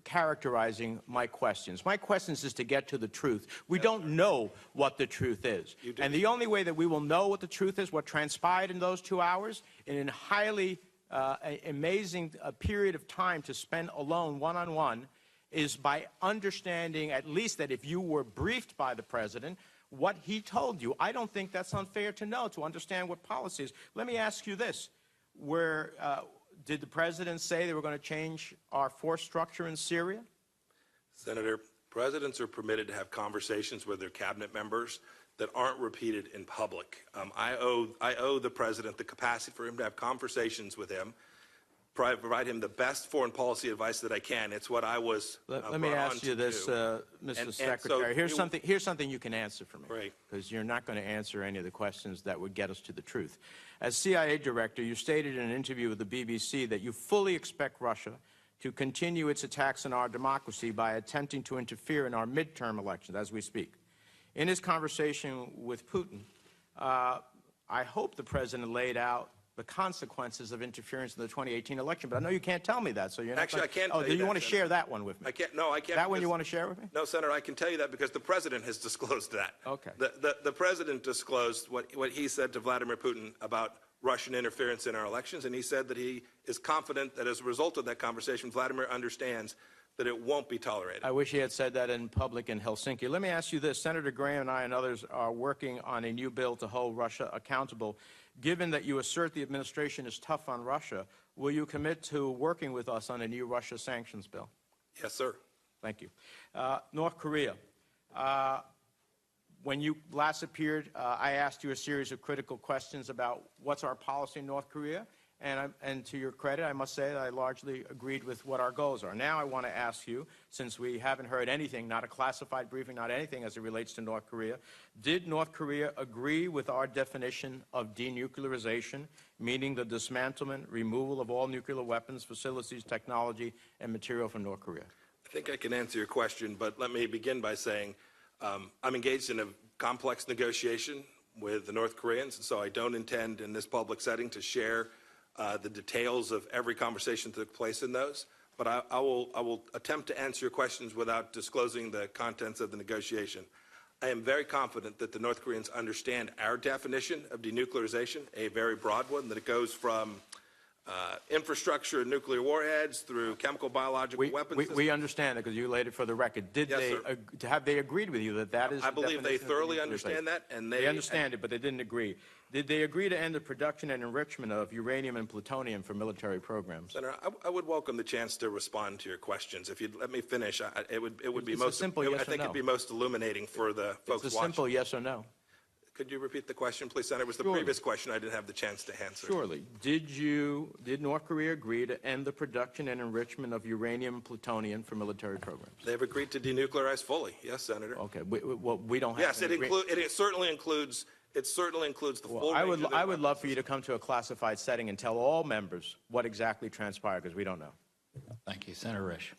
characterizing my questions. My questions is to get to the truth. We don't know what the truth is. And the only way that we will know what the truth is, what transpired in those 2 hours, in a highly amazing period of time to spend alone, one-on-one, is by understanding at least that if you were briefed by the president, what he told you. I don't think that's unfair to know, to understand what policy is. Let me ask you this. Did the president say they were going to change our force structure in Syria? Senator, presidents are permitted to have conversations with their cabinet members that aren't repeated in public. I owe the president the capacity for him to have conversations with him, provide him the best foreign policy advice that I can. It's what I was Let me ask you this, Mr. Secretary. Here's something you can answer for me, because you're not going to answer any of the questions that would get us to the truth. As CIA director, you stated in an interview with the BBC that you fully expect Russia to continue its attacks on our democracy by attempting to interfere in our midterm elections as we speak. In his conversation with Putin, I hope the president laid out the consequences of interference in the 2018 election, but I know you can't tell me that, so you're not Actually, I can't Oh, tell do you you want to Senator. share that one with me? I can't. No, I can't. That one you want to share with me? No, Senator, I can tell you that because the president has disclosed that. Okay. The president disclosed what he said to Vladimir Putin about Russian interference in our elections, and he said that he is confident that as a result of that conversation, Vladimir understands that it won't be tolerated. I wish he had said that in public in Helsinki. Let me ask you this. Senator Graham and I and others are working on a new bill to hold Russia accountable. Given that you assert the administration is tough on Russia, will you commit to working with us on a new Russia sanctions bill? Yes, sir. Thank you. North Korea. When you last appeared, I asked you a series of critical questions about what's our policy in North Korea. And to your credit, I must say that I largely agreed with what our goals are. Now I want to ask you, since we haven't heard anything, not a classified briefing, not anything as it relates to North Korea, did North Korea agree with our definition of denuclearization, meaning the dismantlement, removal of all nuclear weapons, facilities, technology, and material from North Korea? I think I can answer your question, but let me begin by saying I'm engaged in a complex negotiation with the North Koreans, and so I don't intend in this public setting to share the details of every conversation that took place in those, but I will attempt to answer your questions without disclosing the contents of the negotiation. I am very confident that the North Koreans understand our definition of denuclearization, a very broad one, that it goes from infrastructure and nuclear warheads through chemical, biological weapons. We understand it because you laid it for the record. Have they agreed with you that that is? I believe they thoroughly understand that, and they understand it, but they didn't agree. Did they agree to end the production and enrichment of uranium and plutonium for military programs? Senator, I would welcome the chance to respond to your questions. If you'd let me finish, it would be most simple yes or no. I think it'd be most illuminating for the folks watching. It's a simple yes or no. Could you repeat the question, please, Senator? It was the previous question I didn't have the chance to answer. Surely. Did North Korea agree to end the production and enrichment of uranium and plutonium for military programs? They've agreed to denuclearize fully. Yes, Senator. Okay. We don't have. Yes, it certainly includes. It certainly includes the full. I would love for you to come to a classified setting and tell all members what exactly transpired, because we don't know. Thank you, Senator Risch.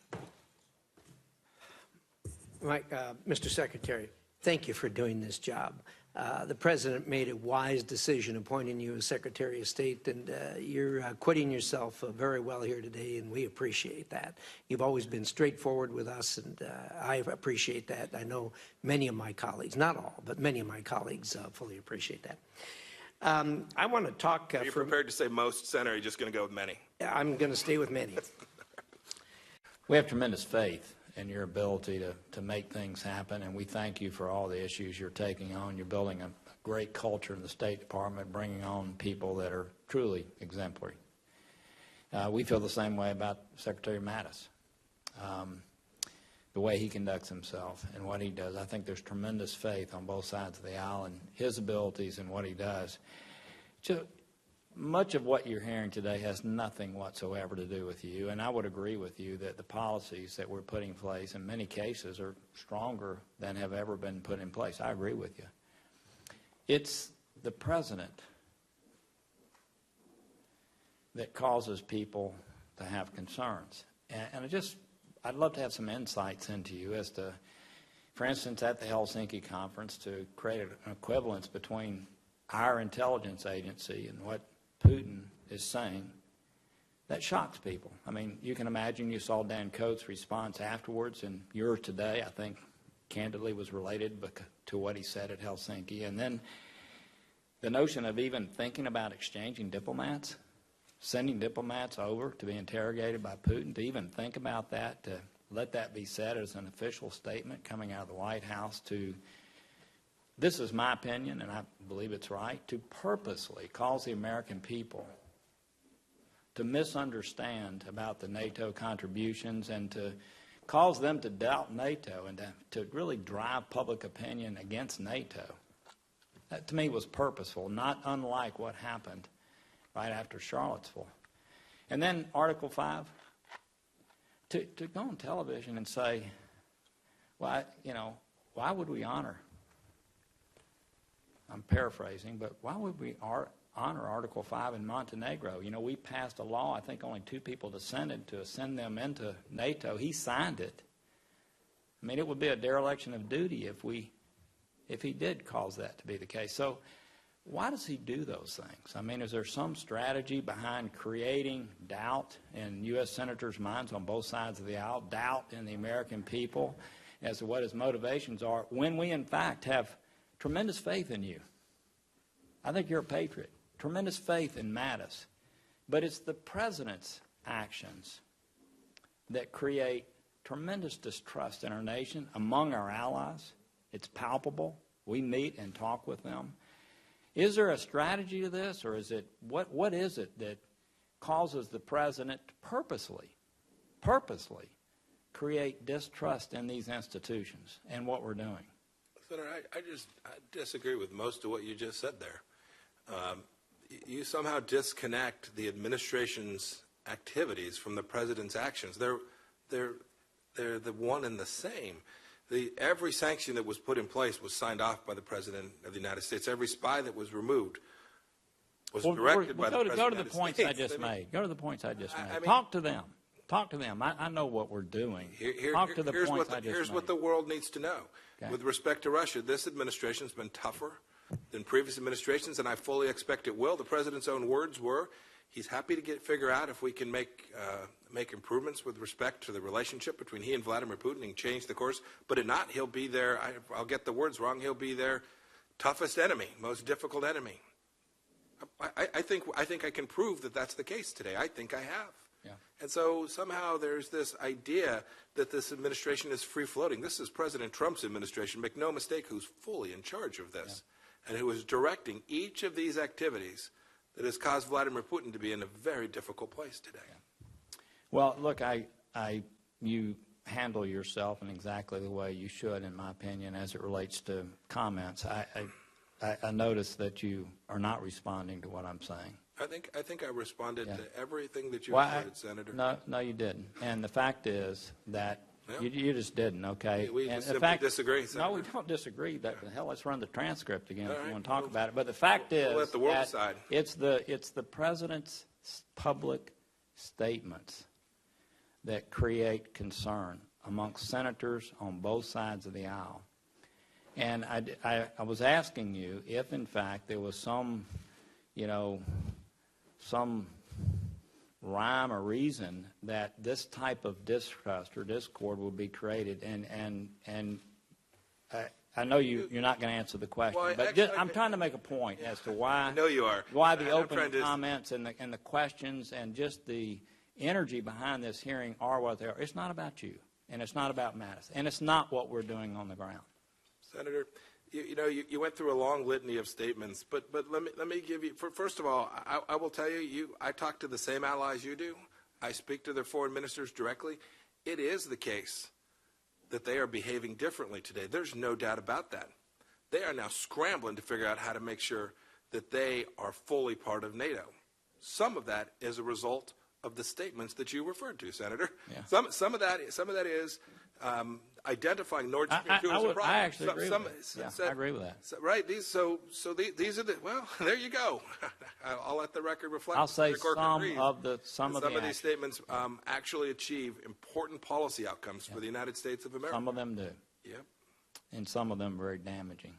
Mr. Secretary, thank you for doing this job. The President made a wise decision appointing you as Secretary of State, and you're acquitting yourself very well here today, and we appreciate that. You've always been straightforward with us, and I appreciate that. I know many of my colleagues, not all, but many of my colleagues fully appreciate that. I want to talk... Are you prepared to say most, Senator, or are you just going to go with many? I'm going to stay with many. We have tremendous faith in your ability to make things happen, and we thank you for all the issues you're taking on. You're building a great culture in the State Department, bringing on people that are truly exemplary. We feel the same way about Secretary Mattis, the way he conducts himself and what he does. I think there's tremendous faith on both sides of the aisle in his abilities and what he does. Much of what you're hearing today has nothing whatsoever to do with you, and I would agree with you that the policies that we're putting in place in many cases are stronger than have ever been put in place. I agree with you. It's the President that causes people to have concerns. And I'd love to have some insights into you as to, for instance, at the Helsinki conference, to create an equivalence between our intelligence agency and what Putin is saying that shocks people. I mean, you can imagine you saw Dan Coates' response afterwards, and yours today, I think, candidly was related to what he said at Helsinki. And then the notion of even thinking about exchanging diplomats, sending diplomats over to be interrogated by Putin, to even think about that, to let that be said as an official statement coming out of the White House to, this is my opinion, and I believe it's right, to purposely cause the American people to misunderstand about the NATO contributions and to cause them to doubt NATO and to really drive public opinion against NATO. That, to me, was purposeful, not unlike what happened right after Charlottesville. And then Article 5, to go on television and say, well, why would we honor, I'm paraphrasing, but why would we honor Article 5 in Montenegro? We passed a law, I think only 2 people dissented, to send them into NATO. He signed it. I mean, it would be a dereliction of duty if he did cause that to be the case. So why does he do those things? I mean, is there some strategy behind creating doubt in U.S. senators' minds on both sides of the aisle, doubt in the American people as to what his motivations are, when we, in fact, have tremendous faith in you? I think you're a patriot. Tremendous faith in Mattis. But it's the president's actions that create tremendous distrust in our nation, among our allies. It's palpable. We meet and talk with them. Is there a strategy to this, or is it, what is it that causes the president to purposely create distrust in these institutions and what we're doing? Senator, I disagree with most of what you just said there. You somehow disconnect the administration's activities from the president's actions. They're the one and the same. Every sanction that was put in place was signed off by the President of the United States. Every spy that was removed was directed by the President. Go to the points I just made. Go to the points I just made. Talk to them. Talk to them. I know what we're doing. Talk to the points I just made. Here's what the world needs to know. Okay. With respect to Russia, this administration has been tougher than previous administrations, and I fully expect it will. The President's own words were, he's happy to figure out if we can make improvements with respect to the relationship between he and Vladimir Putin and change the course. But if not, he'll be their, I'll get the words wrong, he'll be their toughest enemy, most difficult enemy. I think I can prove that that's the case today. I think I have. Yeah. And so somehow there's this idea that this administration is free-floating. This is President Trump's administration, make no mistake, who's fully in charge of this, and who is directing each of these activities that has caused Vladimir Putin to be in a very difficult place today. Well, look, you handle yourself in exactly the way you should, in my opinion, as it relates to comments. I notice that you are not responding to what I'm saying. I think I responded to everything that you said, Senator. No, you didn't. And the fact is that you just didn't, okay? We and simply disagree, Senator. No, we don't disagree. Hell, let's run the transcript again if you want to talk about it. But the fact is let the world that decide. It's the president's public statements that create concern amongst senators on both sides of the aisle. And I was asking you if, in fact, there was some rhyme or reason that this type of distrust or discord will be created. And I know you're not going to answer the question, well, but actually, I'm trying to make a point as to why. I know you are. Why the opening comments and the questions and just the energy behind this hearing are what they are. It's not about you, and it's not about Mattis, and it's not what we're doing on the ground. Senator, you went through a long litany of statements, but let me give you, first of all, I will tell you, I talk to the same allies you do. I speak to their foreign ministers directly. It is the case that they are behaving differently today. There's no doubt about that. They are now scrambling to figure out how to make sure that they are fully part of NATO. Some of that is a result of the statements that you referred to, Senator. Yeah. Some of that is identifying Nord Stream 2 as a problem. I actually agree with that. I agree with that. Right. These are the, well, there you go. I'll let the record reflect. I'll say some of these statements actually achieve important policy outcomes for the United States of America. Some of them do. Yep. And some of them very damaging.